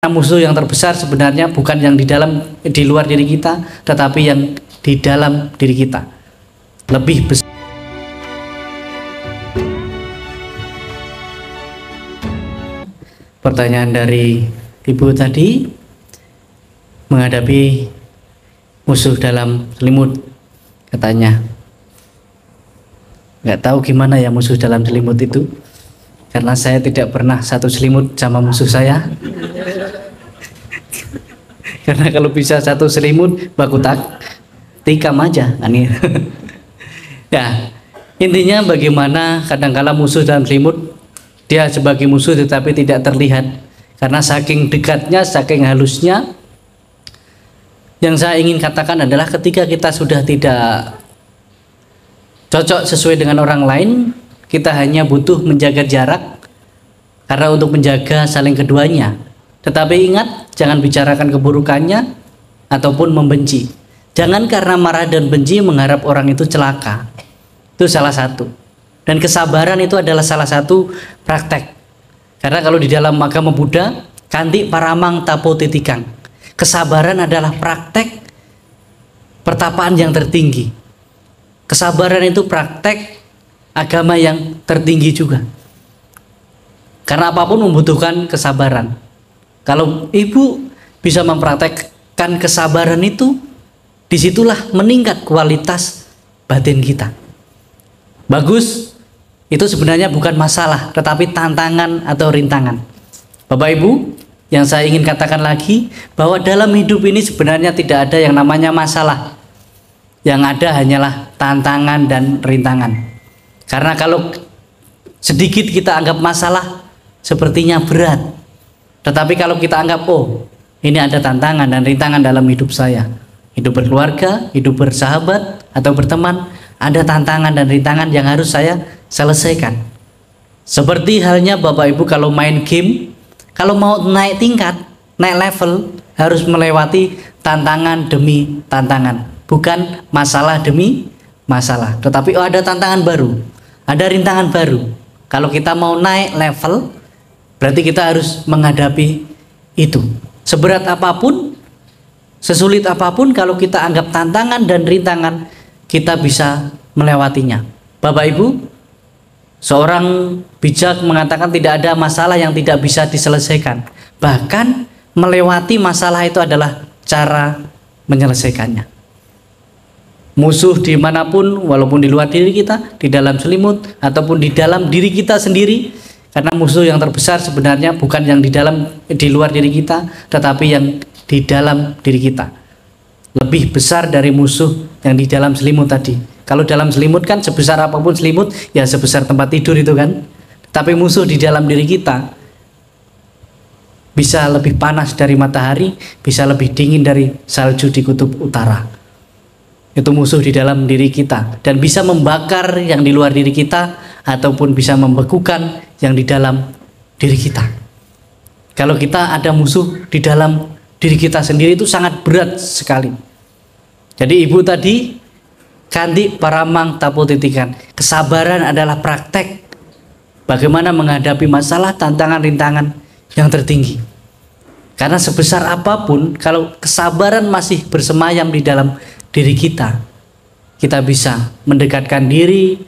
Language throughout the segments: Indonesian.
Musuh yang terbesar sebenarnya bukan yang di luar diri kita, tetapi yang di dalam diri kita. Lebih besar. Pertanyaan dari ibu tadi, menghadapi musuh dalam selimut, katanya nggak tahu gimana ya musuh dalam selimut itu, karena saya tidak pernah satu selimut sama musuh saya. Karena kalau bisa satu selimut baku tikam aja kan ya. Ya, intinya bagaimana kadangkala musuh dalam selimut, dia sebagai musuh tetapi tidak terlihat karena saking dekatnya, saking halusnya. Yang saya ingin katakan adalah ketika kita sudah tidak cocok sesuai dengan orang lain, kita hanya butuh menjaga jarak karena untuk menjaga saling keduanya. Tetapi ingat, jangan bicarakan keburukannya ataupun membenci. Jangan karena marah dan benci mengharap orang itu celaka. Itu salah satu. Dan kesabaran itu adalah salah satu praktek. Karena kalau di dalam agama Buddha, kanti paramang tapo titikang. Kesabaran adalah praktek pertapaan yang tertinggi. Kesabaran itu praktek agama yang tertinggi juga. Karena apapun membutuhkan kesabaran. Kalau ibu bisa mempraktekkan kesabaran itu, disitulah meningkat kualitas batin kita. Bagus, itu sebenarnya bukan masalah, tetapi tantangan atau rintangan. Bapak Ibu, yang saya ingin katakan lagi, bahwa dalam hidup ini sebenarnya tidak ada yang namanya masalah. Yang ada hanyalah tantangan dan rintangan. Karena kalau sedikit kita anggap masalah, sepertinya berat. Tetapi kalau kita anggap, oh ini ada tantangan dan rintangan dalam hidup saya, hidup berkeluarga, hidup bersahabat atau berteman, ada tantangan dan rintangan yang harus saya selesaikan. Seperti halnya Bapak Ibu kalau main game, kalau mau naik tingkat, naik level, harus melewati tantangan demi tantangan, bukan masalah demi masalah. Tetapi oh ada tantangan baru, ada rintangan baru. Kalau kita mau naik level, berarti kita harus menghadapi itu. Seberat apapun, sesulit apapun, kalau kita anggap tantangan dan rintangan, kita bisa melewatinya. Bapak Ibu, seorang bijak mengatakan tidak ada masalah yang tidak bisa diselesaikan. Bahkan melewati masalah itu adalah cara menyelesaikannya. Musuh dimanapun, walaupun di luar diri kita, di dalam selimut, ataupun di dalam diri kita sendiri. Karena musuh yang terbesar sebenarnya bukan yang di luar diri kita, tetapi yang di dalam diri kita. Lebih besar dari musuh yang di dalam selimut tadi. Kalau dalam selimut kan sebesar apapun selimut, ya sebesar tempat tidur itu kan. Tapi musuh di dalam diri kita bisa lebih panas dari matahari, bisa lebih dingin dari salju di kutub utara. Itu musuh di dalam diri kita, dan bisa membakar yang di luar diri kita ataupun bisa membekukan yang di dalam diri kita. Kalau kita ada musuh di dalam diri kita sendiri, itu sangat berat sekali. Jadi ibu tadi, kanti paramang tapo titikan, kesabaran adalah praktek bagaimana menghadapi masalah, tantangan, rintangan yang tertinggi. Karena sebesar apapun, kalau kesabaran masih bersemayam di dalam diri kita, kita bisa mendekatkan diri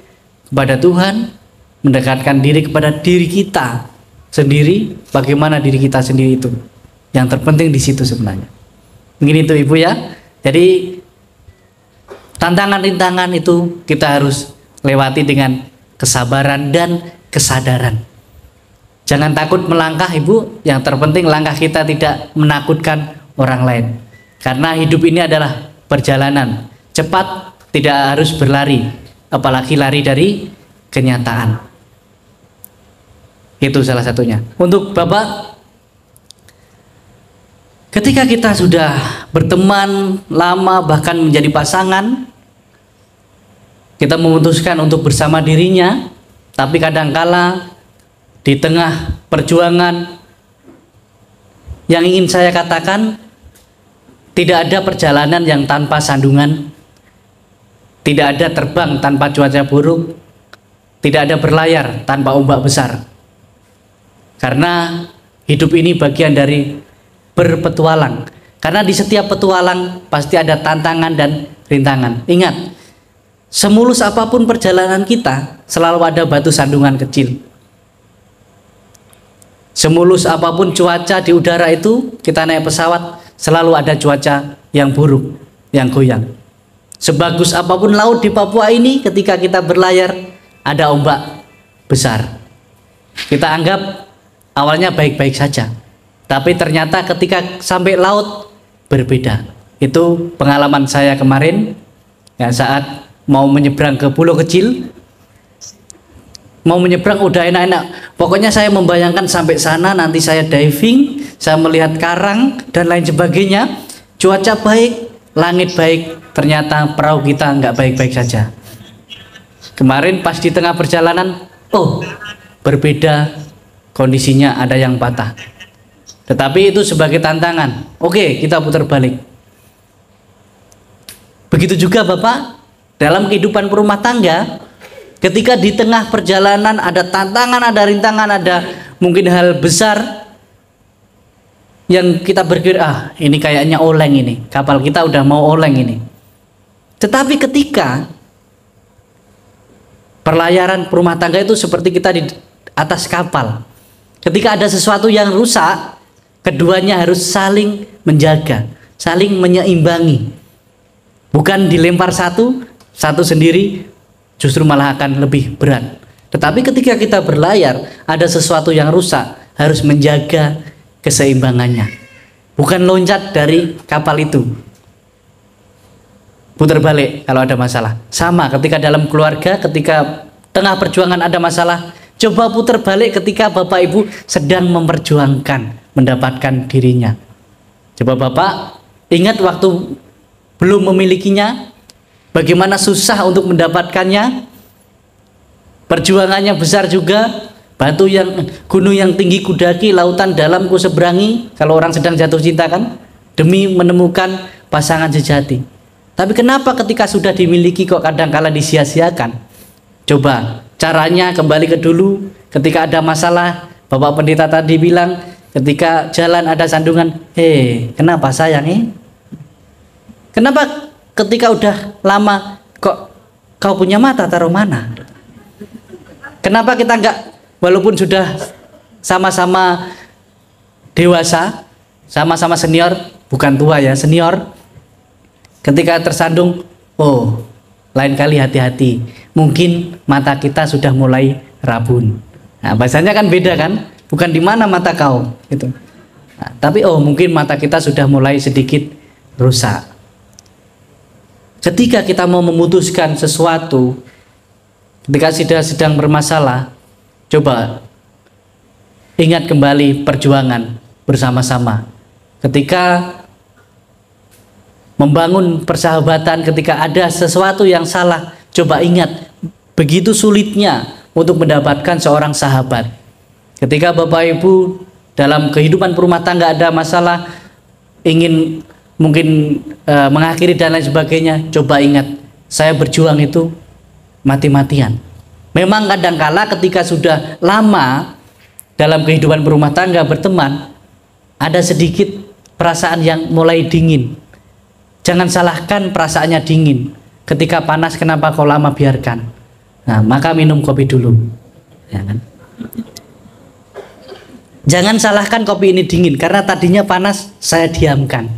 kepada Tuhan, mendekatkan diri kepada diri kita sendiri. Bagaimana diri kita sendiri itu yang terpenting di situ sebenarnya. Mungkin itu ibu ya. Jadi tantangan rintangan itu kita harus lewati dengan kesabaran dan kesadaran. Jangan takut melangkah ibu. Yang terpenting langkah kita tidak menakutkan orang lain. Karena hidup ini adalah perjalanan. Cepat tidak harus berlari, apalagi lari dari kenyataan. Itu salah satunya. Untuk Bapak, ketika kita sudah berteman lama, bahkan menjadi pasangan, kita memutuskan untuk bersama dirinya, tapi kadangkala di tengah perjuangan, yang ingin saya katakan, tidak ada perjalanan yang tanpa sandungan, tidak ada terbang tanpa cuaca buruk, tidak ada berlayar tanpa ombak besar. Karena hidup ini bagian dari berpetualang. Karena di setiap petualang pasti ada tantangan dan rintangan. Ingat, semulus apapun perjalanan kita, selalu ada batu sandungan kecil. Semulus apapun cuaca di udara itu, kita naik pesawat, selalu ada cuaca yang buruk, yang goyang. Sebagus apapun laut di Papua ini, ketika kita berlayar, ada ombak besar. Kita anggap awalnya baik-baik saja, tapi ternyata ketika sampai laut berbeda. Itu pengalaman saya kemarin ya, saat mau menyeberang ke pulau kecil. Mau menyeberang udah enak-enak, pokoknya saya membayangkan sampai sana nanti saya diving, saya melihat karang dan lain sebagainya, cuaca baik, langit baik. Ternyata perahu kita nggak baik-baik saja. Kemarin pas di tengah perjalanan, oh berbeda kondisinya, ada yang patah. Tetapi itu sebagai tantangan. Oke, kita putar balik. Begitu juga Bapak dalam kehidupan berumah tangga. Ketika di tengah perjalanan ada tantangan, ada rintangan, ada mungkin hal besar yang kita berpikir, ini kayaknya oleng ini, kapal kita udah mau oleng ini. Tetapi ketika perlayaran rumah tangga itu seperti kita di atas kapal, ketika ada sesuatu yang rusak, keduanya harus saling menjaga, saling menyeimbangi. Bukan dilempar satu sendiri, justru malah akan lebih berat. Tetapi ketika kita berlayar, ada sesuatu yang rusak, harus menjaga keseimbangannya. Bukan loncat dari kapal itu. Putar balik kalau ada masalah. Sama ketika dalam keluarga, ketika tengah perjuangan ada masalah, coba putar balik ketika Bapak Ibu sedang memperjuangkan mendapatkan dirinya. Coba Bapak ingat waktu belum memilikinya, bagaimana susah untuk mendapatkannya, perjuangannya besar juga, gunung yang tinggi kudaki, lautan dalam ku seberangi, kalau orang sedang jatuh cinta kan, demi menemukan pasangan sejati. Tapi kenapa ketika sudah dimiliki kok kadang-kala disia-siakan? Coba caranya kembali ke dulu, ketika ada masalah, Bapak Pendeta tadi bilang, ketika jalan ada sandungan, kenapa sayang Kenapa ketika udah lama kok kau punya mata taruh mana? Kenapa kita enggak, walaupun sudah sama-sama dewasa, sama-sama senior, bukan tua ya, senior, ketika tersandung, lain kali hati-hati, mungkin mata kita sudah mulai rabun. Nah, bahasanya kan beda kan, bukan di mana mata kau gitu. Nah, tapi mungkin mata kita sudah mulai sedikit rusak. Ketika kita mau memutuskan sesuatu, ketika sedang bermasalah, coba ingat kembali perjuangan bersama-sama. Ketika membangun persahabatan, ketika ada sesuatu yang salah, coba ingat begitu sulitnya untuk mendapatkan seorang sahabat. Ketika Bapak Ibu dalam kehidupan rumah tangga ada masalah, ingin mungkin mengakhiri dan lain sebagainya, coba ingat, saya berjuang itu mati-matian. Memang kadangkala ketika sudah lama dalam kehidupan berumah tangga berteman, ada sedikit perasaan yang mulai dingin. Jangan salahkan perasaannya dingin. Ketika panas, kenapa kau lama biarkan? Nah, maka minum kopi dulu, ya kan? Jangan salahkan kopi ini dingin karena tadinya panas, saya diamkan.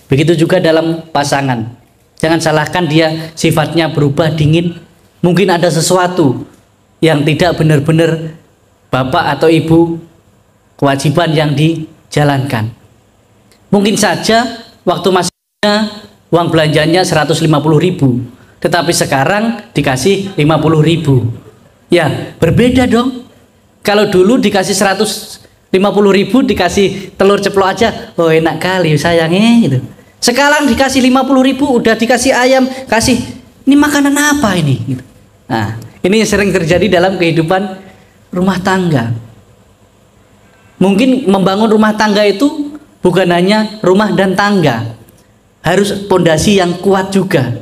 Begitu juga dalam pasangan. Jangan salahkan dia sifatnya berubah dingin. Mungkin ada sesuatu yang tidak benar-benar bapak atau ibu kewajiban yang dijalankan. Mungkin saja waktu masih uang belanjanya 150.000, tetapi sekarang dikasih 50.000. Ya, berbeda dong. Kalau dulu dikasih 150.000 dikasih telur ceplok aja, enak kali sayangnya gitu. Sekarang dikasih 50.000 udah dikasih ayam, kasih ini makanan apa ini gitu. Nah, ini sering terjadi dalam kehidupan rumah tangga. Mungkin membangun rumah tangga itu bukan hanya rumah dan tangga, harus pondasi yang kuat juga,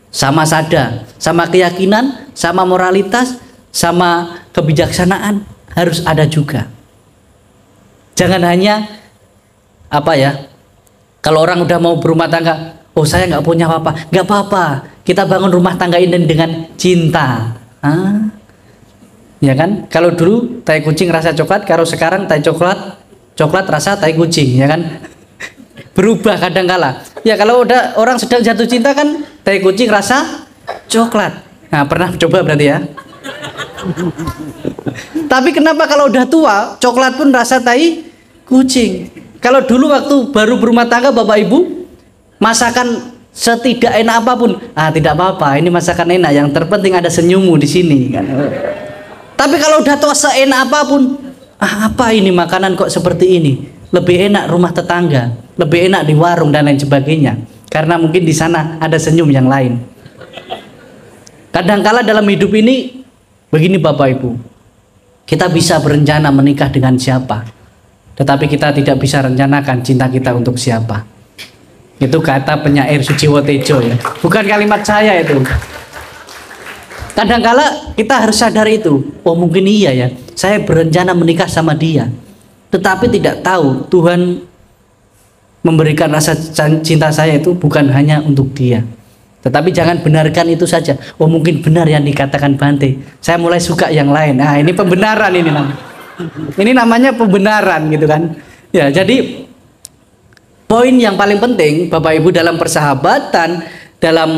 sama sadar, sama keyakinan, sama moralitas, sama kebijaksanaan harus ada juga. Jangan hanya apa ya? Kalau orang udah mau berumah tangga, oh saya nggak punya apa-apa, nggak apa-apa. Kita bangun rumah tangga ini dengan cinta. Ah, ya kan? Kalau dulu tai kucing rasa coklat, kalau sekarang tai coklat rasa tai kucing, ya kan? Berubah kadang-kala. Ya kalau udah orang sedang jatuh cinta kan tai kucing rasa coklat. Nah, pernah coba berarti ya? Tapi kenapa kalau udah tua coklat pun rasa tai kucing? Kalau dulu waktu baru berumah tangga Bapak Ibu, masakan setidak enak apapun, tidak apa-apa, ini masakan enak, yang terpenting ada senyummu di sini kan. Tapi kalau udah tua seenak apapun, apa ini makanan kok seperti ini? Lebih enak rumah tetangga, lebih enak di warung dan lain sebagainya. Karena mungkin di sana ada senyum yang lain. Kadangkala dalam hidup ini begini Bapak Ibu, kita bisa berencana menikah dengan siapa, tetapi kita tidak bisa rencanakan cinta kita untuk siapa. Itu kata penyair Sujiwo Tejo ya, bukan kalimat saya itu. Kadangkala kita harus sadar itu. Oh mungkin iya ya, saya berencana menikah sama dia, tetapi tidak tahu Tuhan memberikan rasa cinta saya itu bukan hanya untuk dia. Tetapi jangan benarkan itu saja. Oh mungkin benar yang dikatakan Bante, saya mulai suka yang lain. Nah ini pembenaran ini namanya. Ini namanya pembenaran gitu kan. Ya jadi poin yang paling penting Bapak Ibu dalam persahabatan, dalam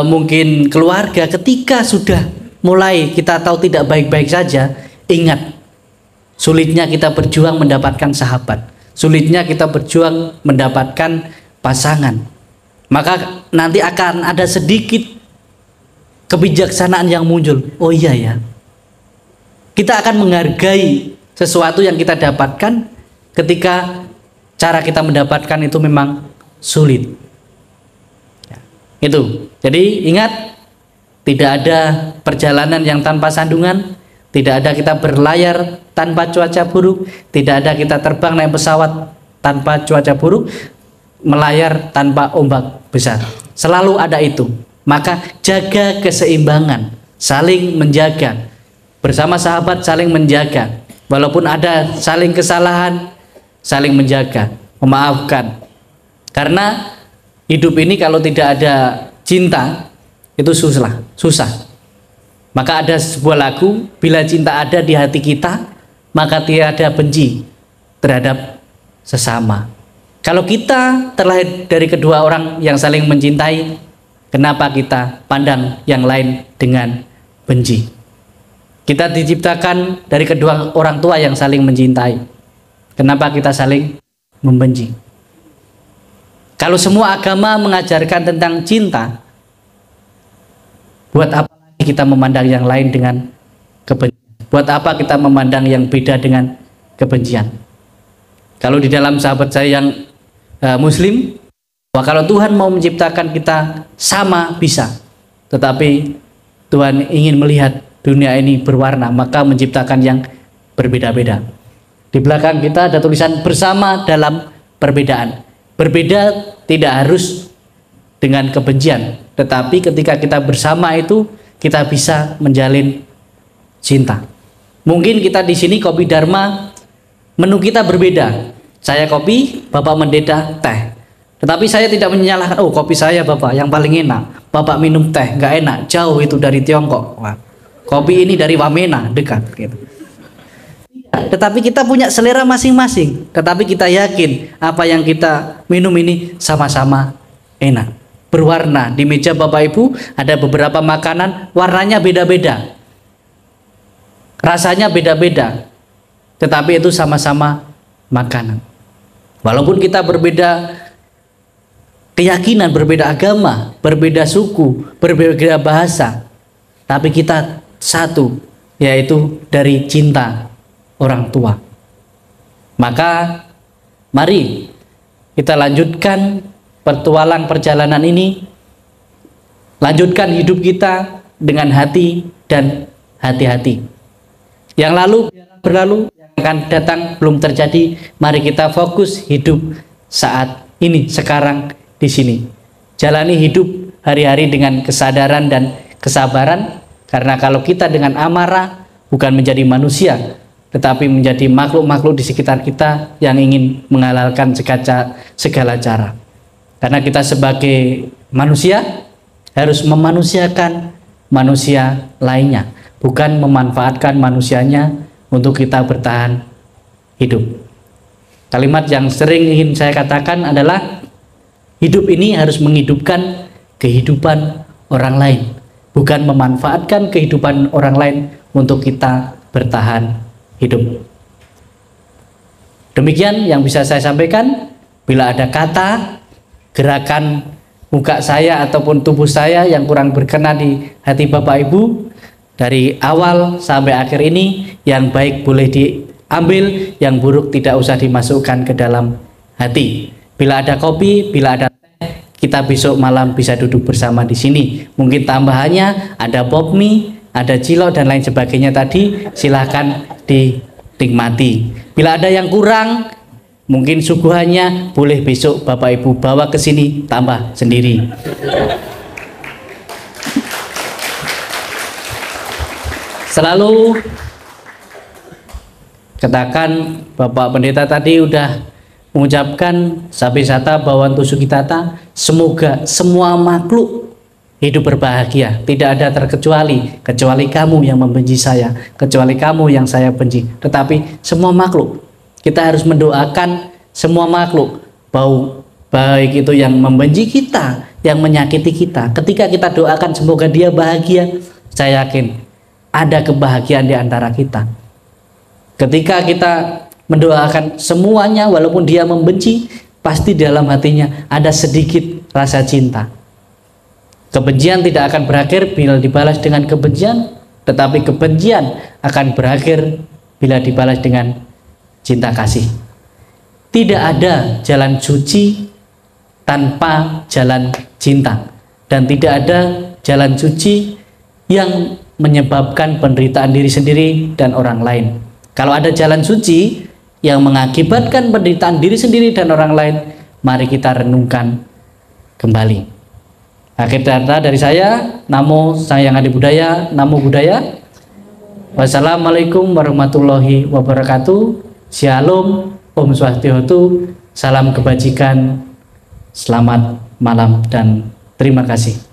mungkin keluarga, ketika sudah mulai kita tahu tidak baik-baik saja, ingat sulitnya kita berjuang mendapatkan sahabat, sulitnya kita berjuang mendapatkan pasangan. Maka nanti akan ada sedikit kebijaksanaan yang muncul. Oh iya ya, kita akan menghargai sesuatu yang kita dapatkan ketika cara kita mendapatkan itu memang sulit. Itu. Jadi ingat, tidak ada perjalanan yang tanpa sandungan, tidak ada kita berlayar tanpa cuaca buruk, tidak ada kita terbang naik pesawat tanpa cuaca buruk, melayar tanpa ombak besar. Selalu ada itu. Maka jaga keseimbangan, saling menjaga. Bersama sahabat saling menjaga. Walaupun ada saling kesalahan, saling menjaga, memaafkan. Karena hidup ini kalau tidak ada cinta itu susah. Maka ada sebuah lagu, bila cinta ada di hati kita, maka tiada benci terhadap sesama. Kalau kita terlahir dari kedua orang yang saling mencintai, kenapa kita pandang yang lain dengan benci? Kita diciptakan dari kedua orang tua yang saling mencintai. Kenapa kita saling membenci? Kalau semua agama mengajarkan tentang cinta, buat apa kita memandang yang lain dengan kebencian? Buat apa kita memandang yang beda dengan kebencian? Kalau di dalam sahabat saya yang Muslim, kalau Tuhan mau menciptakan kita sama bisa, tetapi Tuhan ingin melihat dunia ini berwarna, maka menciptakan yang berbeda-beda. Di belakang kita ada tulisan bersama dalam perbedaan. Berbeda tidak harus dengan kebencian, tetapi ketika kita bersama itu kita bisa menjalin cinta. Mungkin kita di sini Kopi Dharma, menu kita berbeda. Saya kopi, Bapak Mendeta teh. Tetapi saya tidak menyalahkan, oh kopi saya Bapak yang paling enak, Bapak minum teh nggak enak, jauh itu dari Tiongkok. Wah, kopi ini dari Wamena, dekat gitu. Tetapi kita punya selera masing-masing. Tetapi kita yakin apa yang kita minum ini sama-sama enak, berwarna. Di meja Bapak Ibu ada beberapa makanan, warnanya beda-beda, rasanya beda-beda, tetapi itu sama-sama makanan. Walaupun kita berbeda keyakinan, berbeda agama, berbeda suku, berbeda bahasa, tapi kita satu, yaitu dari cinta orang tua. Maka mari kita lanjutkan petualang perjalanan ini, lanjutkan hidup kita dengan hati dan hati-hati. Yang lalu berlalu, yang akan datang belum terjadi. Mari kita fokus hidup saat ini, sekarang, di sini. Jalani hidup hari-hari dengan kesadaran dan kesabaran, karena kalau kita dengan amarah bukan menjadi manusia, tetapi menjadi makhluk-makhluk di sekitar kita yang ingin menghalalkan segala cara. Karena kita sebagai manusia harus memanusiakan manusia lainnya, bukan memanfaatkan manusianya untuk kita bertahan hidup. Kalimat yang sering ingin saya katakan adalah hidup ini harus menghidupkan kehidupan orang lain, bukan memanfaatkan kehidupan orang lain untuk kita bertahan hidup. Demikian yang bisa saya sampaikan. Bila ada kata, gerakan muka saya ataupun tubuh saya yang kurang berkenan di hati Bapak Ibu dari awal sampai akhir ini, yang baik boleh diambil, yang buruk tidak usah dimasukkan ke dalam hati. Bila ada kopi, bila ada teh, kita besok malam bisa duduk bersama di sini. Mungkin tambahannya ada pop mie, ada cilok dan lain sebagainya tadi, silahkan dinikmati. Bila ada yang kurang, mungkin suguhannya boleh besok Bapak Ibu bawa ke sini, tambah sendiri. Selalu katakan, Bapak Pendeta tadi udah mengucapkan Sabisata Bhawantu Sukhitata, semoga semua makhluk hidup berbahagia, tidak ada kecuali kamu yang membenci saya, kecuali kamu yang saya benci. Tetapi semua makhluk, kita harus mendoakan semua makhluk, baik itu yang membenci kita, yang menyakiti kita. Ketika kita doakan semoga dia bahagia, saya yakin ada kebahagiaan di antara kita. Ketika kita mendoakan semuanya walaupun dia membenci, pasti dalam hatinya ada sedikit rasa cinta. Kebencian tidak akan berakhir bila dibalas dengan kebencian, tetapi kebencian akan berakhir bila dibalas dengan cinta kasih. Tidak ada jalan suci tanpa jalan cinta, dan tidak ada jalan suci yang menyebabkan penderitaan diri sendiri dan orang lain. Kalau ada jalan suci yang mengakibatkan penderitaan diri sendiri dan orang lain, mari kita renungkan kembali. Akhir kata dari saya, Namo Sang Hyang Adi Budaya, Namo Buddhaya. Wassalamualaikum warahmatullahi wabarakatuh. Shalom, Om Swastiastu, salam kebajikan, selamat malam dan terima kasih.